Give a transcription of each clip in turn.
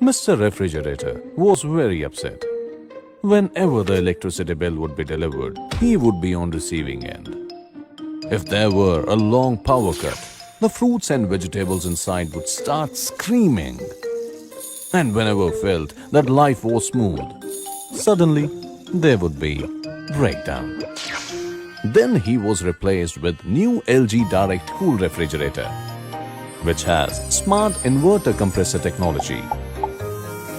Mr. Refrigerator was very upset. Whenever the electricity bill would be delivered, he would be on receiving end. If there were a long power cut, the fruits and vegetables inside would start screaming. And whenever felt that life was smooth, suddenly there would be breakdown. Then he was replaced with new LG Direct Cool Refrigerator, which has smart inverter compressor technology.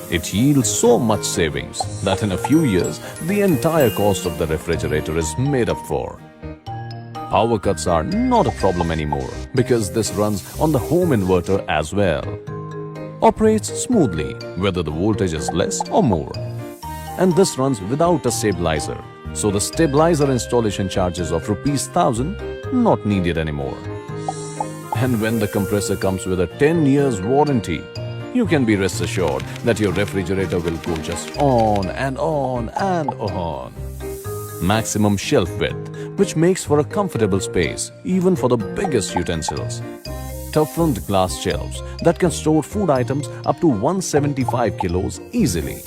It yields so much savings that in a few years, the entire cost of the refrigerator is made up for. Power cuts are not a problem anymore because this runs on the home inverter as well. Operates smoothly whether the voltage is less or more. And this runs without a stabilizer, so the stabilizer installation charges of ₹1,000 not needed anymore. And when the compressor comes with a 10 years warranty, you can be rest assured that your refrigerator will go just on and on and on. Maximum shelf width, which makes for a comfortable space even for the biggest utensils. Toughened glass shelves that can store food items up to 175 kilos easily.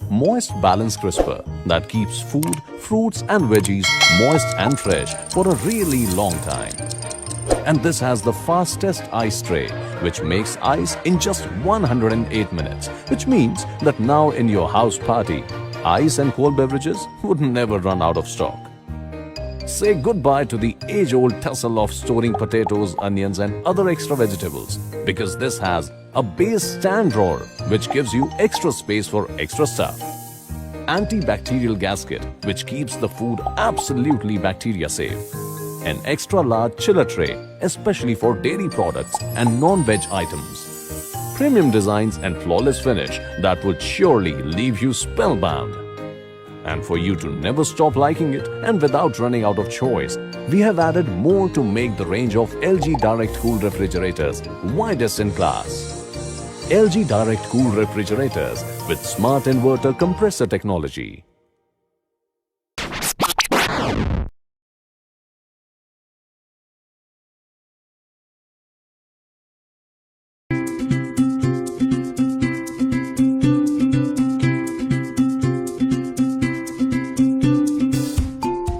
Moist balance crisper that keeps food, fruits and veggies moist and fresh for a really long time. And this has the fastest ice tray, which makes ice in just 108 minutes, which means that now in your house party, ice and cold beverages would never run out of stock. Say goodbye to the age-old tussle of storing potatoes, onions and other extra vegetables, because this has a base stand drawer which gives you extra space for extra stuff. Antibacterial gasket which keeps the food absolutely bacteria safe. An extra large chiller tray, especially for dairy products and non-veg items. Premium designs and flawless finish that would surely leave you spellbound. And for you to never stop liking it and without running out of choice, we have added more to make the range of LG Direct Cool refrigerators widest in class. LG Direct Cool refrigerators with smart inverter compressor technology.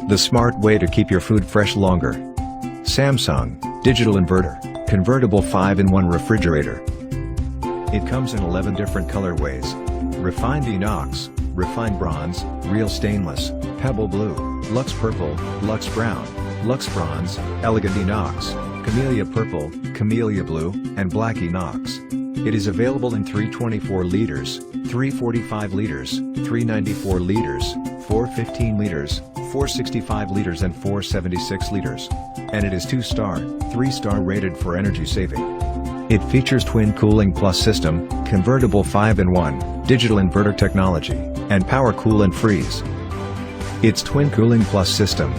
The smart way to keep your food fresh longer. Samsung Digital Inverter Convertible 5-in-1 Refrigerator. It comes in 11 different colorways. Refined Inox, Refined Bronze, Real Stainless, Pebble Blue, Lux Purple, Lux Brown, Lux Bronze, Elegant Inox, Camellia Purple, Camellia Blue, and Black Inox. It is available in 324 liters, 345 liters, 394 liters, 415 liters, 465 liters and 476 liters. And it is 2-star, 3-star rated for energy saving. It features Twin Cooling Plus system, convertible 5-in-1, digital inverter technology, and power cool and freeze. Its Twin Cooling Plus system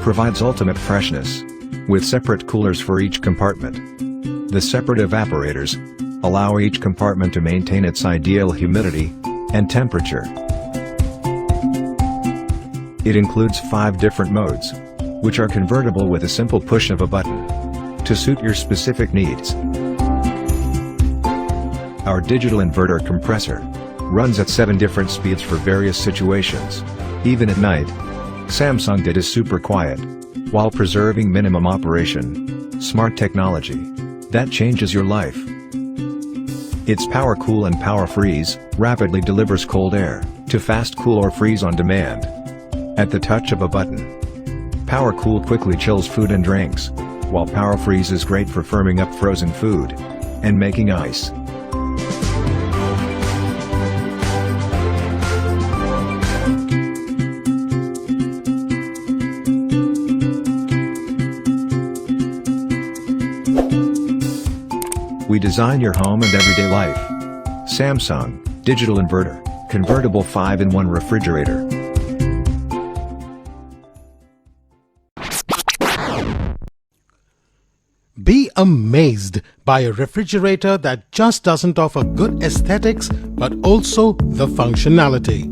provides ultimate freshness, with separate coolers for each compartment. The separate evaporators allow each compartment to maintain its ideal humidity and temperature. It includes 5 different modes, which are convertible with a simple push of a button, to suit your specific needs. Our digital inverter compressor runs at 7 different speeds for various situations. Even at night, Samsung DID is super quiet, while preserving minimum operation. Smart technology that changes your life. Its Power Cool and Power Freeze rapidly delivers cold air to fast cool or freeze on demand. At the touch of a button. Power Cool quickly chills food and drinks, while Power Freeze is great for firming up frozen food and making ice. We design your home and everyday life. Samsung Digital Inverter Convertible 5-in-1 Refrigerator. Be amazed by a refrigerator that just doesn't offer good aesthetics but also the functionality.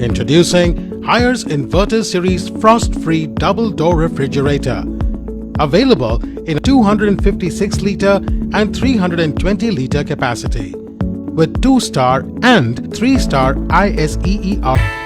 Introducing Haier's Inverter Series Frost-Free Double Door Refrigerator. Available in 256 liter and 320 liter capacity. with 2-star and 3-star ISEER.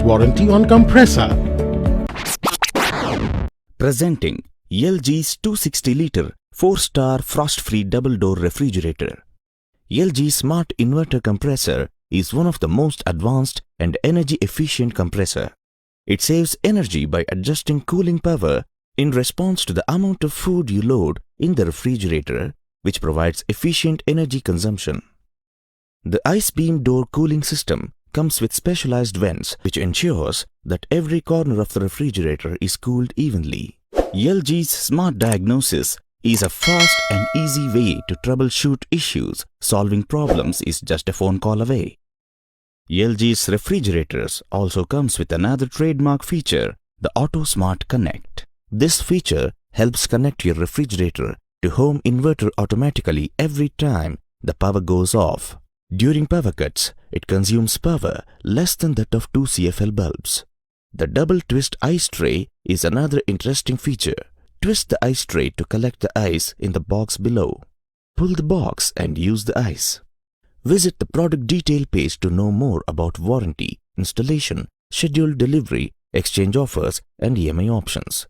Warranty on compressor. Presenting LG's 260-liter 4-star frost-free double-door refrigerator. LG Smart Inverter Compressor is one of the most advanced and energy-efficient compressor. It saves energy by adjusting cooling power in response to the amount of food you load in the refrigerator, which provides efficient energy consumption. The ice beam door cooling system comes with specialized vents which ensures that every corner of the refrigerator is cooled evenly. LG's Smart Diagnosis is a fast and easy way to troubleshoot issues. Solving problems is just a phone call away. LG's refrigerators also comes with another trademark feature, the Auto Smart Connect. This feature helps connect your refrigerator to home inverter automatically every time the power goes off. During power cuts, it consumes power less than that of 2 CFL bulbs. The double twist ice tray is another interesting feature. Twist the ice tray to collect the ice in the box below. Pull the box and use the ice. Visit the product detail page to know more about warranty, installation, scheduled delivery, exchange offers and EMI options.